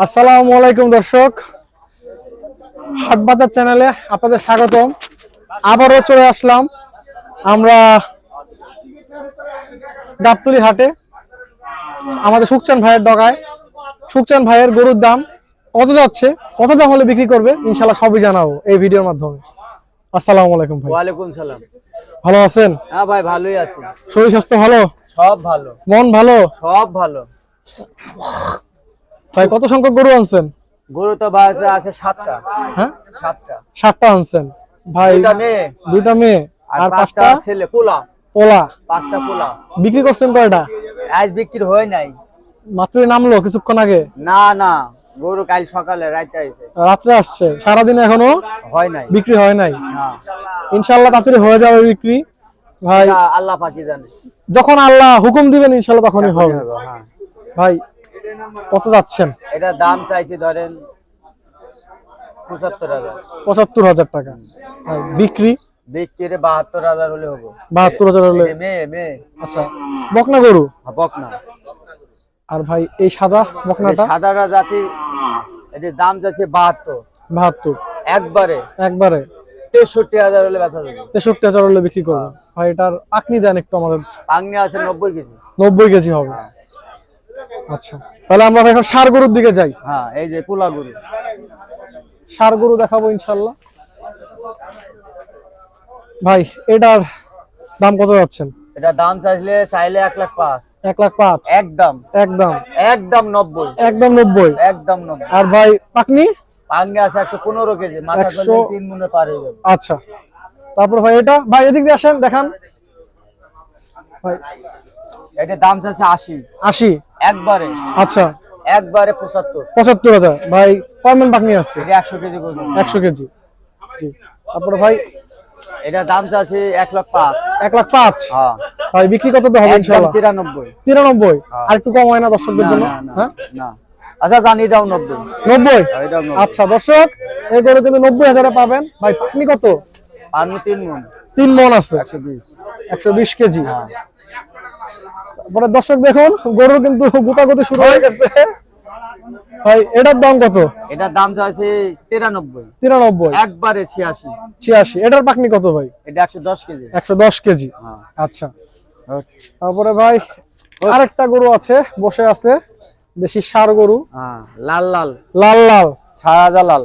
আসসালামু আলাইকুম দর্শক, হাট বাজার চ্যানেলে আপনাদের স্বাগতম। আবারও চলে আসলাম আমরা গাবতলী হাটে, আমাদের সুকচান ভাইয়ের ডগায়। সুকচান ভাইয়ের গরুর দাম কত যাচ্ছে, কত দাম হলে বিক্রি করবে, ইনশাল্লাহ সবই জানাবো এই ভিডিওর মাধ্যমে। আসসালামু আলাইকুম ভাই। ওয়ালাইকুম সালাম। ভালো আছেন? হ্যাঁ ভাই, ভালোই আছি। শরীর স্বাস্থ্য ভালো? সব ভালো। মন ভালো? সব ভালো। ভাই কত সংখ্যক গরু আনছেন? গরু তো বাজারে আছে 7টা। হ্যাঁ, 7টা আনছেন ভাই? দুইটা মেয়ে আর 5টা ছেলে। পোলা 5টা পোলা। বিক্রি করছেন কয়টা? আজ বিক্রি হয় নাই, মাত্রই নামলো কিছুক্ষণ আগে। না গরু কাল সকালে রাতে আইছে, রাত্রে আসছে, সারাদিন এখনো হয় নাই, বিক্রি হয় নাই। না ইনশাআল্লাহ তাড়াতাড়ি হয়ে যাবে বিক্রি ভাই, আল্লাহ পাকি জানে। যখন আল্লাহ হুকুম দিবেন ইনশাআল্লাহ তখনই হবে। হ্যাঁ ভাই কত যাচ্ছেন? এটা দাম চাইছি ধরেন 75,000। 75,000 টাকা। ভাই বিক্রি? বিক্রি 72,000 হলে হবে। 72,000 হলে? মেয়ে। আচ্ছা, বকনা গরু? বকনা। আর ভাই এই সাদা বকনাটা? সাদাটা জাতি, এর দাম যাচ্ছে 72। একবারে 63,000 হলে বেচা যাবে। 63,000 হলে বিক্রি করবেন। ভাই এটার পাকনি দেন একটু আমাদের। পাকনি আছে 90 কেজি। 90 কেজি হবে। আচ্ছা, তাহলে আমরা এখন ষাঁড় গরুর দিকে যাই। হ্যাঁ, এই যে পোলা গরু। ষাঁড় গরু দেখাবো ইনশাআল্লাহ। ভাই এটার দাম কত যাচ্ছেন? এটা দাম চাইলে 1,05,000। 1,05,000 একদম 90। একদম 90। আর ভাই পাকনি? পাকনি আছে 115 কেজি, মাথা করলে 3 মনে পার হয়ে যাবে। আচ্ছা, তারপর ভাই এটা, ভাই এদিক দিয়ে আসেন দেখান। ভাই এটা দাম চাইছে 80। একবারে? আচ্ছা, একবারে 75,000। ভাই কয় মণ পাকনি আছে? এটা 100 কেজি করে। 100 কেজি। জি, তারপর ভাই এটা দাম চাইছে 1,05,000। 1,05,000? হ্যাঁ ভাই বিক্রি কত হবে ইনশাআল্লাহ? 93। আর একটু কম হয় না দর্শকদের জন্য? হ্যাঁ না, আচ্ছা জানি এটাও 90। 90? আচ্ছা দর্শক, এই গরু কিন্তু 90,000 পাবেন। ভাই পাকনি কত? পাকনি 3 মণ। 3 মণ আছে। 120 কেজি। তারপরে দর্শক দেখুন, গরুর কিন্তু গুতাগুতি শুরু হয়ে গেছে। ভাই এটার দাম কত? এটার দাম চাইছে 93। 93? একবারে 86। 86? এটার পাকনি কত ভাই? এটা 110 কেজি। 110 কেজি। আচ্ছা, তারপরে ভাই আরেকটা গরু আছে, বসে আছে, দেশি ষাঁড় গরু। লাল ছাড়া লাল।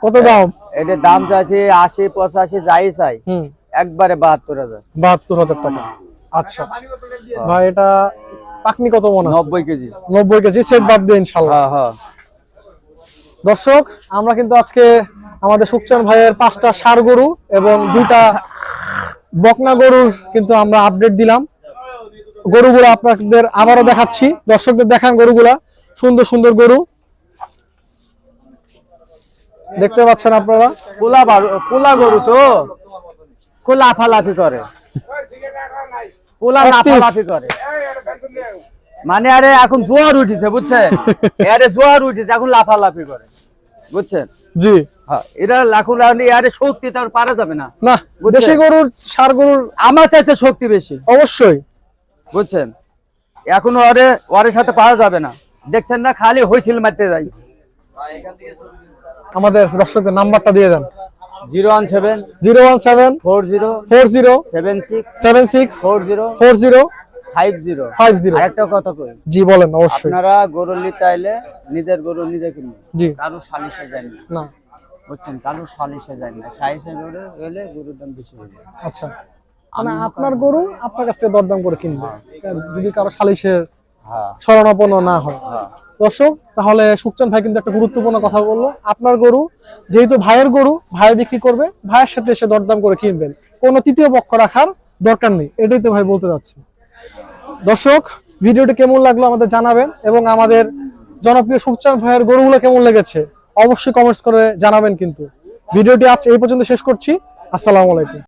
কত দাম? এটার দাম চাইছে 80 85 যাই চাই, একবারে 72,000। 72,000 টাকা। আচ্ছা ভাই, এটা পাকনি কত মন আছে? 90 কেজি। 90 কেজি সেট বাদ দিয়ে ইনশাআল্লাহ। হ্যাঁ। দর্শক আমরা কিন্তু আজকে আমাদের সুকচান ভাইয়ের 5টা ষাঁড় গরু এবং 2টা বকনা গরুর কিন্তু আমরা আপডেট দিলাম। গরুগুলো আপনাদের আবারও দেখাচ্ছি, দর্শকদের দেখান গরুগুলা, সুন্দর সুন্দর গরু দেখতে পাচ্ছেন আপনারা। পোলা গরু তো লাফালাফি করে, লাফালাফি করে মানে, আরে এখন জোয়ার উঠেছে বুঝছেন, জোয়ার উঠেছে এখন লাফালাফি করে বুঝছেন। জি হ্যাঁ, এরা লাখুন শক্তি তার পারা যাবে না। না, দেশি গরুর ষাঁড় গরুর আমার চাইতে শক্তি বেশি অবশ্যই, বুঝছেন। এখন ওর সাথে পারা যাবে না, দেখছেন না খালি হইছিল মারতে যাই। আমাদের দর্শকদের নাম্বারটা দিয়ে দেন। 017 40 76 40 50। আরেকটা কথা কই। জি বলেন। অবশ্যই আপনারা গরু নিতে আইলে নিজের গরু নিজে কিনবেন। জি, কারো সালিশে যান না, বুঝছেন, কারো সালিশে যান না। সালিশে গরু হলে গরুর দাম বেশি হবে। আচ্ছা, মানে আপনার গরু আপনার কাছ থেকে দরদাম করে কিনবে, যদি কারো সালিশের শরণাপন্ন না হয়। দর্শক, তাহলে সুকচান ভাই কিন্তু একটা গুরুত্বপূর্ণ কথা বললো। আপনার গরু যেহেতু ভাইয়ের গরু, ভাই বিক্রি করবে, ভাইয়ের সাথে এসে দরদাম করে কিনবেন, কোনো তৃতীয় পক্ষ রাখার দরকার নেই, এটাই তো ভাই বলতে যাচ্ছে। দর্শক, ভিডিওটি কেমন লাগলো আমাদের জানাবেন, এবং আমাদের জনপ্রিয় সুকচান ভাইয়ের গরুগুলো কেমন লেগেছে অবশ্যই কমেন্টস করে জানাবেন। কিন্তু ভিডিওটি আজ এই পর্যন্ত শেষ করছি। আসসালামু আলাইকুম।